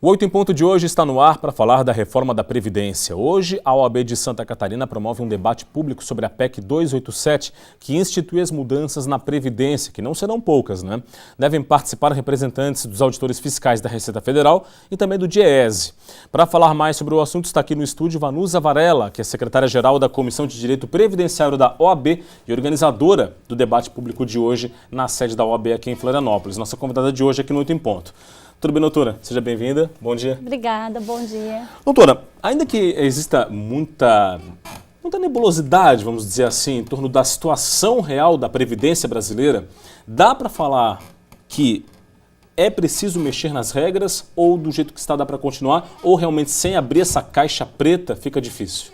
O 8 em Ponto de hoje está no ar para falar da reforma da Previdência. Hoje, a OAB de Santa Catarina promove um debate público sobre a PEC 287, que institui as mudanças na Previdência, que não serão poucas, né? Devem participar representantes dos auditores fiscais da Receita Federal e também do DIEESE. Para falar mais sobre o assunto, está aqui no estúdio Vanusa Varela, que é secretária-geral da Comissão de Direito Previdenciário da OAB e organizadora do debate público de hoje na sede da OAB aqui em Florianópolis. Nossa convidada de hoje aqui no 8 em Ponto. Tudo bem, doutora? Seja bem-vinda. Bom dia. Obrigada, bom dia. Doutora, ainda que exista muita nebulosidade, vamos dizer assim, em torno da situação real da Previdência brasileira, dá para falar que é preciso mexer nas regras ou do jeito que está dá para continuar, ou realmente sem abrir essa caixa preta fica difícil?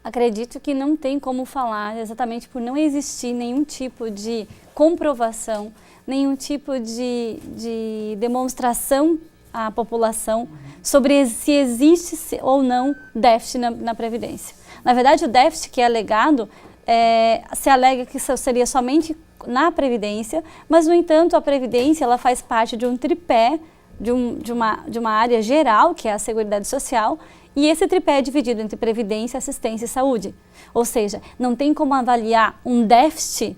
Acredito que não tem como falar, exatamente por não existir nenhum tipo de comprovação, nenhum tipo de demonstração à população sobre se existe ou não déficit na Previdência. Na verdade, o déficit que é alegado, se alega que seria somente na Previdência, mas, no entanto, a Previdência ela faz parte de um tripé, de uma área geral, que é a Seguridade Social, e esse tripé é dividido entre Previdência, Assistência e Saúde. Ou seja, não tem como avaliar um déficit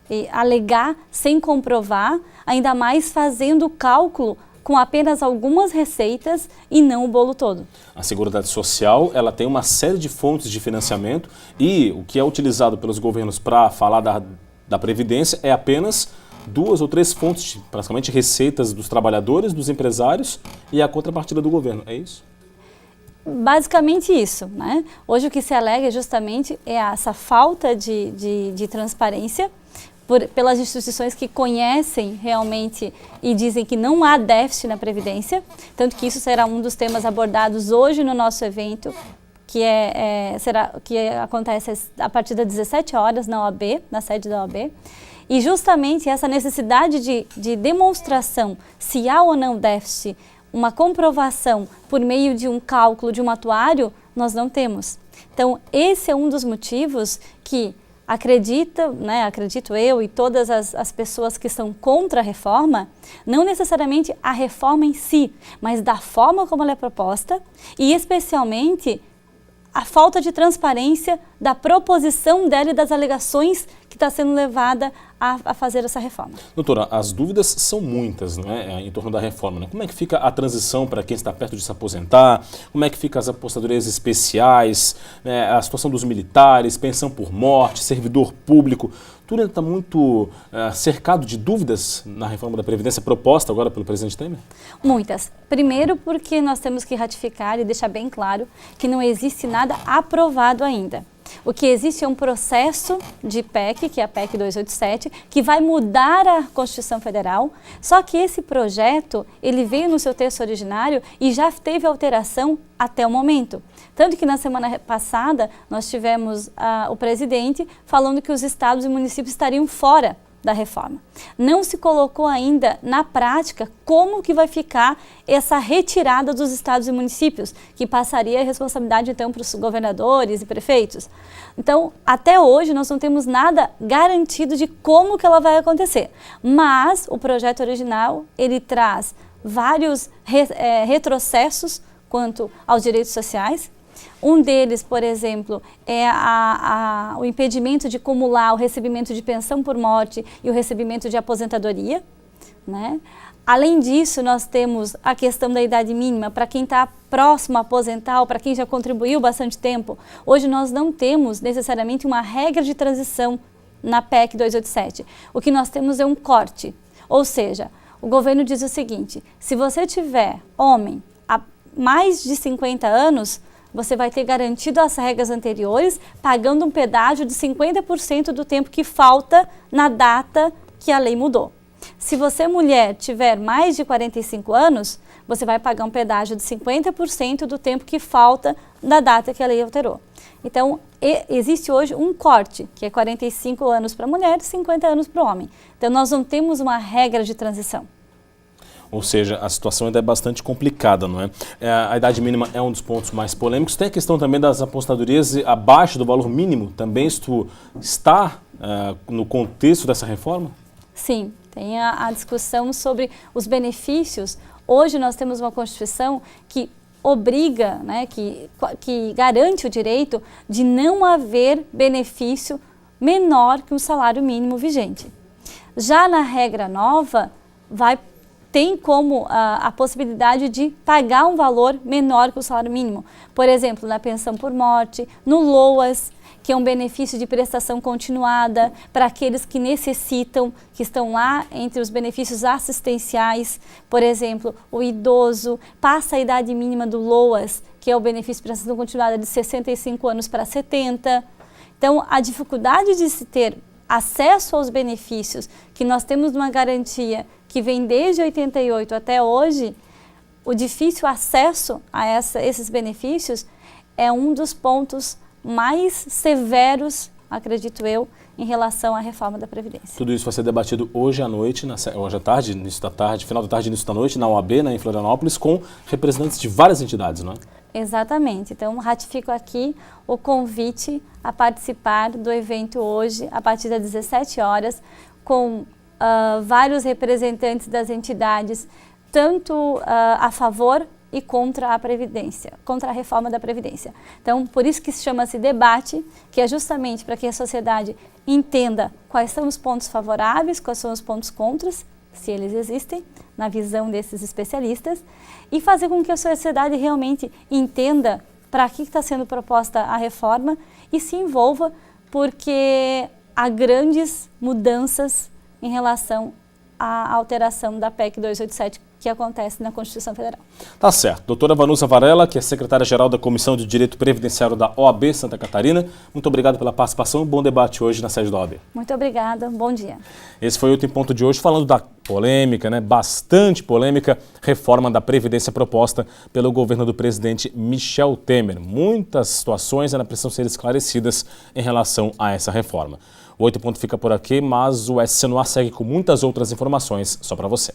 e alegar sem comprovar, ainda mais fazendo o cálculo com apenas algumas receitas e não o bolo todo. A Seguridade Social ela tem uma série de fontes de financiamento e o que é utilizado pelos governos para falar da Previdência é apenas 2 ou 3 fontes, praticamente receitas dos trabalhadores, dos empresários e a contrapartida do governo, é isso? Basicamente isso, né? Hoje o que se alega justamente é essa falta de transparência pelas instituições que conhecem realmente e dizem que não há déficit na Previdência, tanto que isso será um dos temas abordados hoje no nosso evento, que acontece a partir das 17 horas na OAB, na sede da OAB. E justamente essa necessidade de demonstração se há ou não déficit, uma comprovação por meio de um cálculo de um atuário, nós não temos. Então, esse é um dos motivos que acredito eu e todas as pessoas que são contra a reforma, não necessariamente a reforma em si, mas da forma como ela é proposta e especialmente a falta de transparência da proposição dela e das alegações que está sendo levada a fazer essa reforma. Doutora, as dúvidas são muitas, né, em torno da reforma, né? Como é que fica a transição para quem está perto de se aposentar? Como é que fica as aposentadorias especiais, né, a situação dos militares, pensão por morte, servidor público? Tudo ainda está muito cercado de dúvidas na reforma da Previdência proposta agora pelo presidente Temer? Muitas. Primeiro porque nós temos que ratificar e deixar bem claro que não existe nada aprovado ainda. O que existe é um processo de PEC, que é a PEC 287, que vai mudar a Constituição Federal, só que esse projeto, ele veio no seu texto originário e já teve alteração até o momento. Tanto que na semana passada nós tivemos o presidente falando que os estados e municípios estariam fora da reforma. Não se colocou ainda na prática como que vai ficar essa retirada dos estados e municípios, que passaria a responsabilidade então para os governadores e prefeitos. Então, até hoje nós não temos nada garantido de como que ela vai acontecer, mas o projeto original ele traz vários retrocessos quanto aos direitos sociais. Um deles, por exemplo, é o impedimento de acumular o recebimento de pensão por morte e o recebimento de aposentadoria, né? Além disso, nós temos a questão da idade mínima para quem está próximo a aposentar ou para quem já contribuiu bastante tempo. Hoje nós não temos necessariamente uma regra de transição na PEC 287. O que nós temos é um corte, ou seja, o governo diz o seguinte: se você tiver homem há mais de 50 anos, você vai ter garantido as regras anteriores, pagando um pedágio de 50% do tempo que falta na data que a lei mudou. Se você, mulher, tiver mais de 45 anos, você vai pagar um pedágio de 50% do tempo que falta na data que a lei alterou. Então, existe hoje um corte, que é 45 anos para a mulher e 50 anos para o homem. Então, nós não temos uma regra de transição. Ou seja, a situação ainda é bastante complicada, não é? A idade mínima é um dos pontos mais polêmicos. Tem a questão também das aposentadorias abaixo do valor mínimo. Também isto está no contexto dessa reforma? Sim, tem a discussão sobre os benefícios Hoje nós temos uma Constituição que obriga, né, que garante o direito de não haver benefício menor que o salário mínimo vigente. Já na regra nova, tem como a possibilidade de pagar um valor menor que o salário mínimo. Por exemplo, na pensão por morte, no LOAS, que é um benefício de prestação continuada para aqueles que necessitam, que estão lá entre os benefícios assistenciais. Por exemplo, o idoso passa a idade mínima do LOAS, que é o benefício de prestação continuada, de 65 anos para 70. Então, a dificuldade de se ter acesso aos benefícios, que nós temos uma garantia que vem desde 88 até hoje, o difícil acesso a esses benefícios é um dos pontos mais severos, acredito eu, em relação à reforma da Previdência. Tudo isso vai ser debatido hoje à noite, hoje à tarde, início da tarde, final da tarde, início da noite, na OAB, em Florianópolis, com representantes de várias entidades, não é? Exatamente. Então, ratifico aqui o convite a participar do evento hoje, a partir das 17 horas, com vários representantes das entidades, tanto a favor e contra a Previdência, contra a reforma da Previdência. Então, por isso que se chama-se debate, que é justamente para que a sociedade entenda quais são os pontos favoráveis, quais são os pontos contras, se eles existem, na visão desses especialistas, e fazer com que a sociedade realmente entenda para que está sendo proposta a reforma e se envolva, porque há grandes mudanças em relação à alteração da PEC 287 que acontece na Constituição Federal. Tá certo. Doutora Vanusa Varela, que é secretária-geral da Comissão de Direito Previdenciário da OAB Santa Catarina, muito obrigado pela participação. Bom debate hoje na sede da OAB. Muito obrigada. Bom dia. Esse foi o Outro em Ponto de hoje, falando da polêmica, bastante polêmica, reforma da Previdência proposta pelo governo do presidente Michel Temer. Muitas situações ainda precisam ser esclarecidas em relação a essa reforma. O Outro em Ponto fica por aqui, mas o SC no ar segue com muitas outras informações só para você.